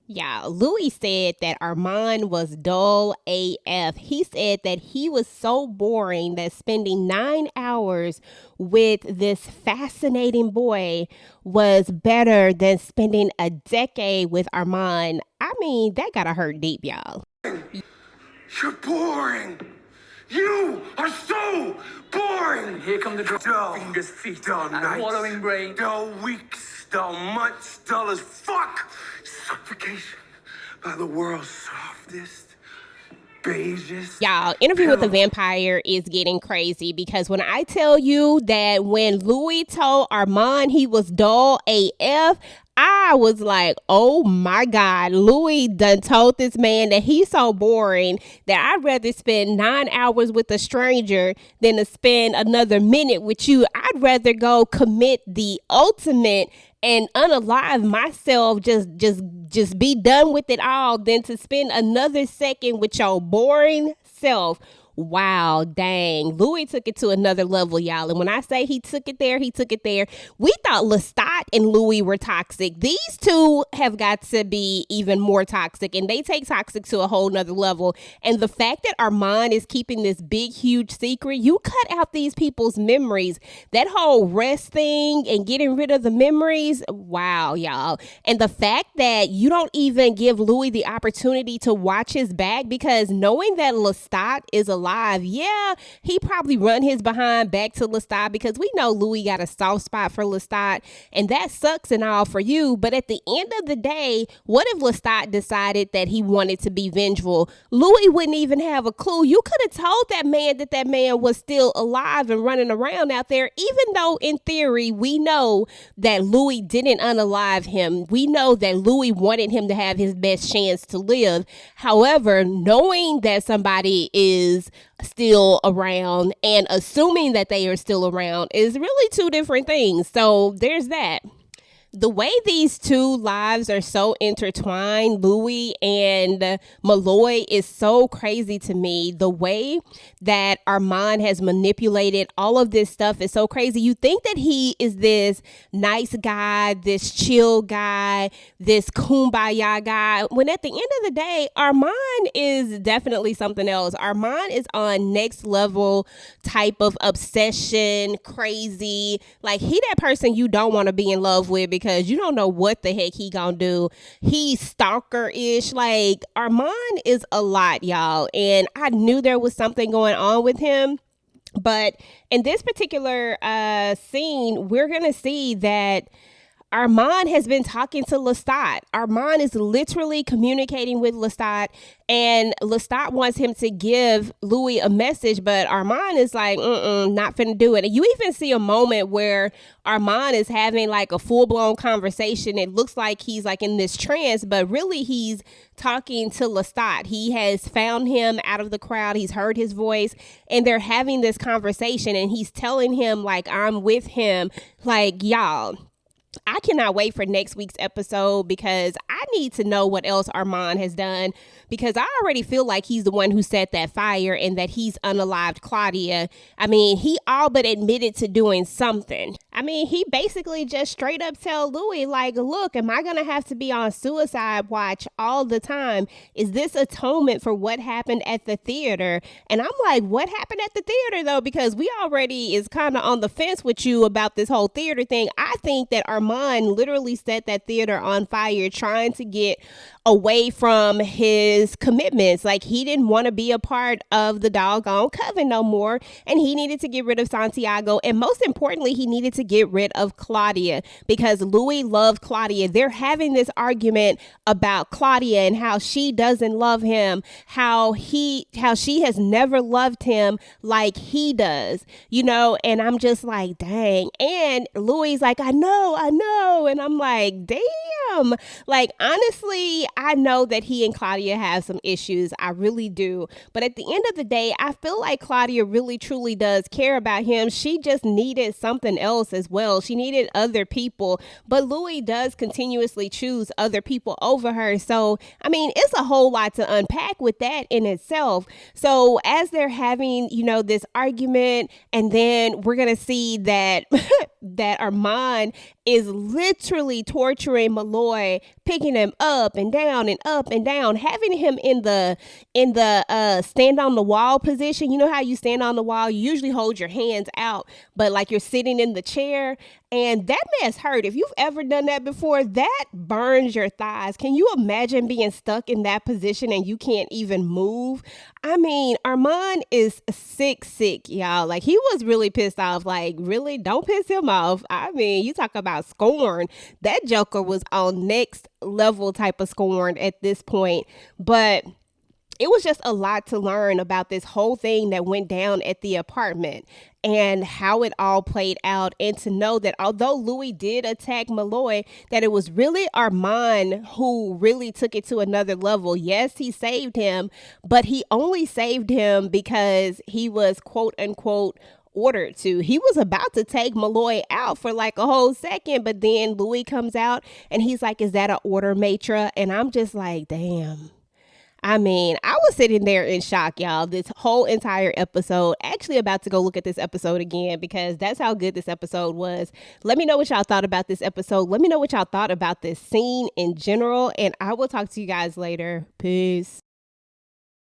Yeah, Louis said that Armon was dull AF. He said that he was so boring that spending 9 hours with this fascinating boy was better than spending a decade with Armon. I mean, that gotta hurt deep, y'all. You're boring. You are so boring. Here come the Dull fingers, feet, dull nights, wallowing brain, dull weeks, dull months, dull as fuck. Suffocation by the world's softest, beigest. Y'all, Interview with the Vampire is getting crazy because when I tell you that when Louis told Armand he was dull AF, I was like, oh my God, Louis done told this man that he's so boring that I'd rather spend 9 hours with a stranger than to spend another minute with you. I'd rather go commit the ultimate and unalive myself, just be done with it all than to spend another second with your boring self. Wow, dang. Louis took it to another level, y'all. And when I say he took it there, he took it there. We thought Lestat and Louis were toxic. These two have got to be even more toxic, and they take toxic to a whole nother level. And the fact that Armand is keeping this big, huge secret, you cut out these people's memories. That whole rest thing and getting rid of the memories, wow, y'all. And the fact that you don't even give Louis the opportunity to watch his back, because knowing that Lestat is alive, yeah, he probably run his behind back to Lestat because we know Louis got a soft spot for Lestat, and that sucks and all for you. But at the end of the day, what if Lestat decided that he wanted to be vengeful? Louis wouldn't even have a clue. You could have told that man was still alive and running around out there, even though in theory we know that Louis didn't unalive him. We know that Louis wanted him to have his best chance to live. However, knowing that somebody is still around and assuming that they are still around is really two different things. So there's that. The way these two lives are so intertwined, Louis and Malloy, is so crazy to me. The way that Armand has manipulated all of this stuff is so crazy. You think that he is this nice guy, this chill guy, this kumbaya guy, when at the end of the day, Armand is definitely something else. Armand is on next level type of obsession, crazy. Like, he that person you don't want to be in love with because you don't know what the heck he gonna do. He's stalker-ish. Like, Armand is a lot, y'all. And I knew there was something going on with him. But in this particular scene, we're going to see that Armand has been talking to Lestat. Armand is literally communicating with Lestat, and Lestat wants him to give Louis a message, but Armand is like, not finna do it. And you even see a moment where Armand is having like a full-blown conversation. It looks like he's like in this trance, but really he's talking to Lestat. He has found him out of the crowd. He's heard his voice, and they're having this conversation, and he's telling him like, I'm with him. Like, y'all, I cannot wait for next week's episode because I need to know what else Armand has done, because I already feel like he's the one who set that fire and that he's unalived Claudia. I mean, he all but admitted to doing something. I mean, he basically just straight up tell Louis, like, look, am I going to have to be on suicide watch all the time? Is this atonement for what happened at the theater? And I'm like, what happened at the theater, though? Because we already is kind of on the fence with you about this whole theater thing. I think that Armand literally set that theater on fire trying to get away from his commitments. Like, he didn't want to be a part of the doggone coven no more, and he needed to get rid of Santiago, and most importantly, he needed to get rid of Claudia because Louis loved Claudia. They're having this argument about Claudia and how she doesn't love him, how she has never loved him like he does, you know. And I'm just like, dang. And Louis like, I know, and I'm like, damn. Like, honestly, I know that he and Claudia have some issues. I really do. But at the end of the day, I feel like Claudia really truly does care about him. She just needed something else as well. She needed other people. But Louis does continuously choose other people over her. So, I mean, it's a whole lot to unpack with that in itself. So as they're having, you know, this argument, and then we're going to see that that Armand is literally torturing Malloy, picking him up and down down and up and down, having him in the stand on the wall position. You know how you stand on the wall, you usually hold your hands out, but like you're sitting in the chair, and that mess hurt. If you've ever done that before, that burns your thighs. Can you imagine being stuck in that position and you can't even move? I mean, Arman is sick, y'all. Like, he was really pissed off. Like, really, don't piss him off. I mean, you talk about scorn. That Joker was on next level type of scorn at this point. But it was just a lot to learn about this whole thing that went down at the apartment and how it all played out, and to know that although Louis did attack Malloy, that it was really Arman who really took it to another level. Yes, he saved him, but he only saved him because he was quote unquote ordered to. He was about to take Malloy out for like a whole second, but then Louis comes out and he's like, is that an order, Matra? And I'm just like, damn. I mean, I was sitting there in shock, y'all, this whole entire episode. Actually about to go look at this episode again because that's how good this episode was. Let me know what y'all thought about this episode. Let me know what y'all thought about this scene in general, and I will talk to you guys later. Peace.